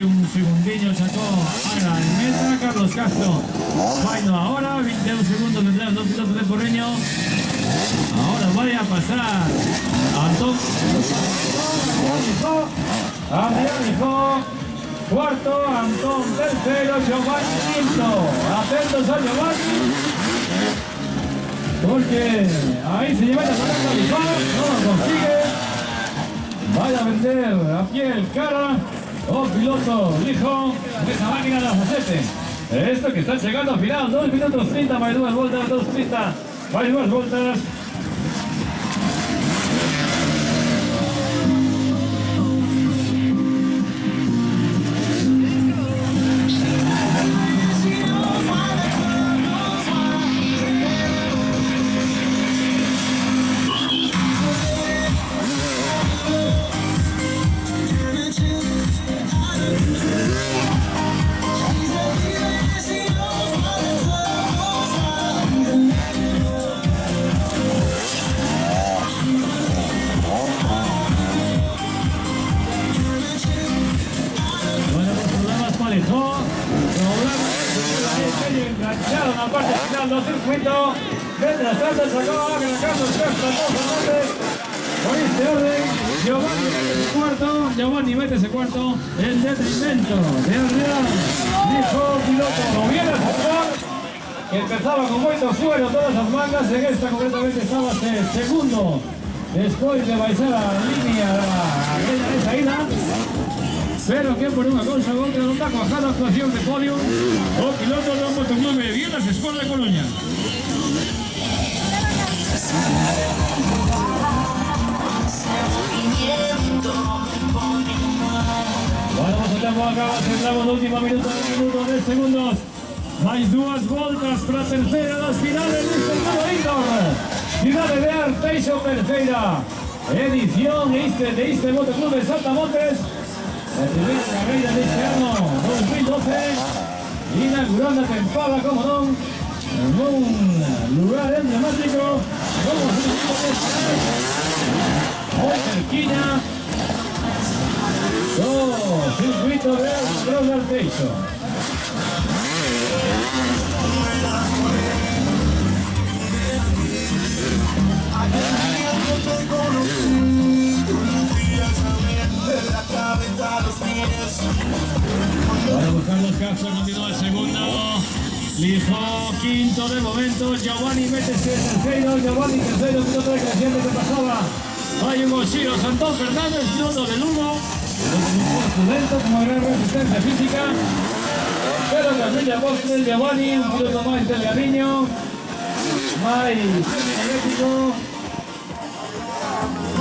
Un segundillo sacó Agra en meta, Carlos Castro. Bueno, ahora 21 segundos vendrán dos pilotos de Porreño. Ahora vaya a pasar Antón. Adrián Lijó. Cuarto, Antón tercero, Giovanni quinto. Atentos a Giovanni. Porque ahí se lleva la palabra Lijó. No lo consigue. Vaya a vender a pie el cara. Oh, piloto, Lijó, esa máquina de Albacete. Esto que está llegando al final, 2 minutos 30, más 2 vueltas, 2:30, más 2 vueltas. Engancharon a la parte final del circuito. Mientras tanto sacó a Carlos Castro, por este orden. Giovanni mete cuarto. Giovanni mete ese cuarto. En detrimento de Adrián Lijó, piloto. Lo viene el jugador que empezaba con buen suelo todas las mangas. En esta concretamente estaba segundo. Después de bailar la línea de salida. Pero que por una cosa u otra no está cuajada actuación de podio. O piloto de Moto 9, Vienas Sport de Coruña. Bueno, vamos acá, centramos el último minuto, 10 segundos. Más 2 voltas para tercera, las finales del circuito indoor. Cidade de Arteixo, tercera edición de este Motoclub de Saltamontes. La primera carrera de este año 2012, inaugurando la temporada, como no, en un lugar emblemático, como muy cerquina, circuito de Arteixo. Bueno, Carlos Castro continúa el segundo. Lijó quinto de momento. Giovanni mete tercero. Giovanni tercero, piloto de creciente que pasaba. Hay un Oshiro Santón Fernández, piloto de Lugo. Lento, como gran resistencia física. Pero Camilla Bostel, Giovanni, un piloto más delgadiño. Más eléctrico.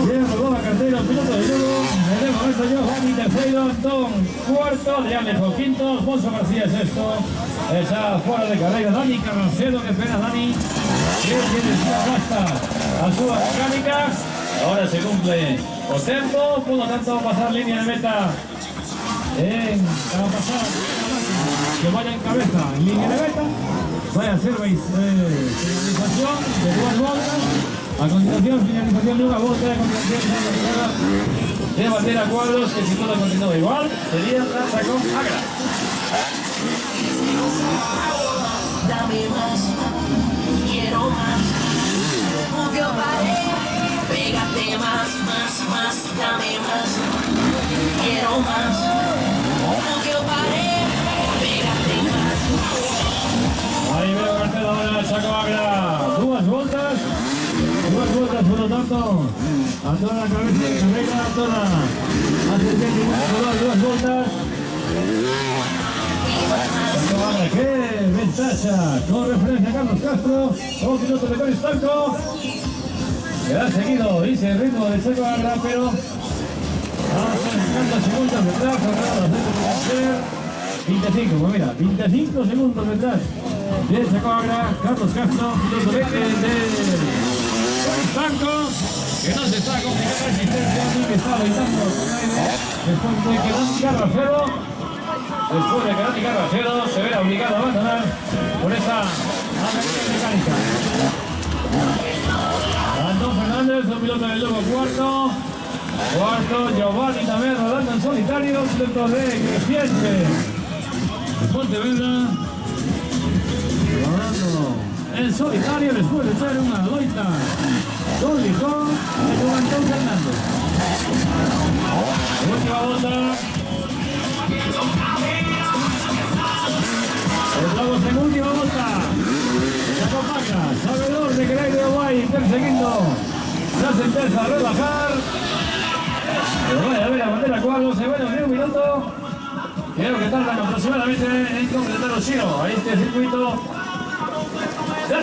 Bien, robó la cartera, el piloto de Lugo. En el momento Giovanni tercero, Antón cuarto, Adrián Lijó quinto, Alfonso García sexto. Está fuera de carrera Dani Carracedo, qué pena Dani. Que tiene su basta a sus mecánicas. Ahora se cumple el tiempo, por lo tanto pasar línea de meta. Para pasar que vaya en cabeza en línea de meta. Vaya a hacer finalización de 2 vueltas. A continuación, finalización de una vuelta, a continuación de bandera cuadros, que si todo continúa igual, sería plaza con Agra. Dame más, quiero más, nunca paré, pégate más, dame más, quiero más, nunca paré, pégate más. Ahí veo cartel ahora, saco Agra, 2 vueltas. 2 vueltas, por lo tanto, a toda la cabeza de carrera, a toda hace 2 vueltas. ¡Qué ventaja! Con referencia a Carlos Castro, como piloto de Cory Stanco, que ha seguido, dice el ritmo de Checo Agra, pero a 50 segundos detrás, a 25, pues mira, 25 segundos detrás de Checo Agra, Carlos Castro, piloto de Stanco, que no se está complicando la existencia, ni que está bailando después de que Dani Carracedo. Después de que Dani Carracedo se verá obligado a abandonar por esa mecánica. Antón Fernández, un piloto del Lugo cuarto. Cuarto, Giovanni también rodando en solitario, dentro de Creciente. Pontevedra. Rodando en solitario después de echar una loita con Lijón de Antón Fernández. Última vuelta. Estamos en última vuelta. Chacopaca, sabedor de que el aire de Guay perseguiendo. Ya se empieza a relajar. Pero vaya a ver la bandera cuadro, se vuelve en un minuto. Creo que tardan aproximadamente en completar los giros. Ahí este circuito.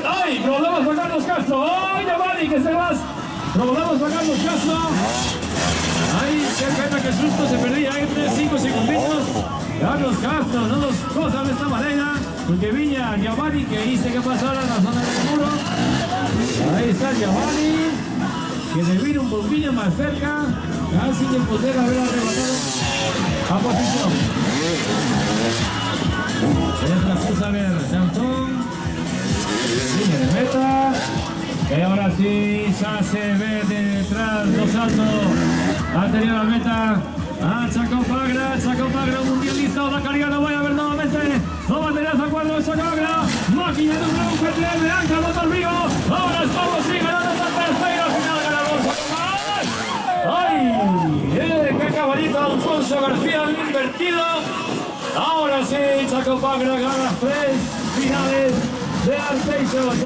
¡Ay! Problemas para Carlos Castro. ¡Ay, Giovanni, que se vas! Problemas para Carlos Castro. ¡Ay, qué pena, qué susto! Se perdía entre 5 segunditos. Carlos Castro no nos cosas de esta manera. Porque Viña, Giovanni, que dice que pasa ahora en la zona del muro. Ahí está Giovanni, que se vino un poquillo más cerca. Casi que poder haber arrebatado a posición. Es la cosa de Santón. Línea de meta. Y ahora sí, se ve detrás los saltos. Anterior a la meta. Chacopagra, mundialista o Dakariano, voy a ver nuevamente. No banderaza cuadro de Chacopagra. Máquina de un GTM de Ángel Motor Vigo. Ahora estamos sí ganando la tercera final ganador. ¡Ay! ¡Qué caballito Alfonso García invertido! Ahora sí, Chacopagra gana 3 finales de Arteixo.